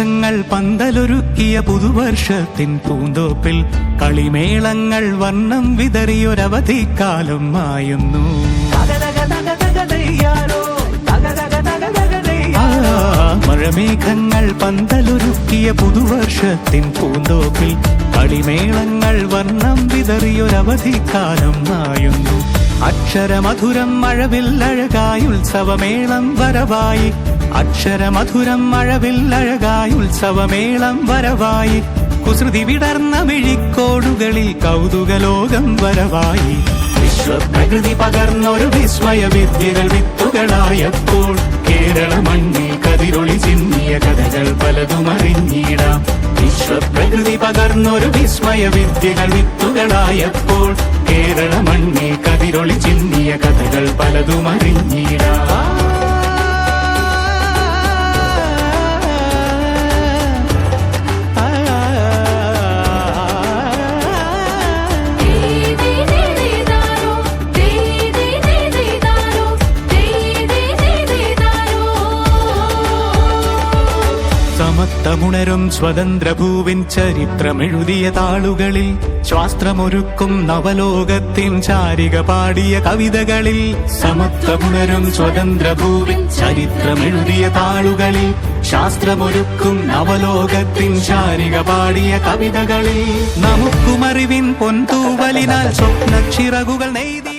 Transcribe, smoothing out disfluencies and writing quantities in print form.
മഴമേഘങ്ങൾ പന്തലൊരുക്കിയ പുതുവർഷത്തിൻ പൂന്തോപ്പിൽ കളിമേളങ്ങൾ വർണ്ണം വിതറിയൊരവധിക്കാലം മായുന്നു. മഴമേഘങ്ങൾ പന്തലൊരുക്കിയ പുതുവർഷത്തിൻ പൂന്തോപ്പിൽ കളിമേളങ്ങൾ വർണ്ണം വിതറിയൊരവധിക്കാലം മായുന്നു. അക്ഷരമധുരം മഴവില്ലഴകായി ഉത്സവമേളം വരവായി, അക്ഷരമധുരം മഴവില്ലഴകായി ഉത്സവമേളം വരവായി, കുസൃതി വിടർന്ന മിഴിക്കോടുകളിൽ കൗതുകലോകം വരവായി. വിശ്വപ്രകൃതി പകർന്നൊരു വിസ്മയ വിദ്യകൾ വിത്തുകളായപ്പോൾ കേരള മണ്ണിൽ കതിരൊളി ചിന്നിയ കഥകൾ പലതും അറിഞ്ഞിടാം. വിശ്വപ്രകൃതി പകർന്നൊരു വിസ്മയ വിദ്യകൾ വിത്തുകളായപ്പോൾ കേരള മണ്ണിൽ കതിരൊളി ചിന്നിയ കഥകൾ പലതും അറിഞ്ഞിടാം. സമത്വമുണരും സ്വതന്ത്രഭൂവിൻ ചരിത്രമെഴുതിയ താളുകളിൽ, ശാസ്ത്രമൊരുക്കും നവലോകത്തിൻ ചാരിക പാടിയ കവിതകളിൽ. സമത്വമുണരും സ്വതന്ത്രഭൂവിൻ ചരിത്രമെഴുതിയ താളുകളിൽ, ശാസ്ത്രമൊരുക്കും നവലോകത്തിൻ ചാരിക പാടിയ കവിതകളിൽ. നമുക്കുമറിവിൻ പൊൻതൂവലിനാൽ സ്വപ്നച്ചിറകുകൾ നെയ്തി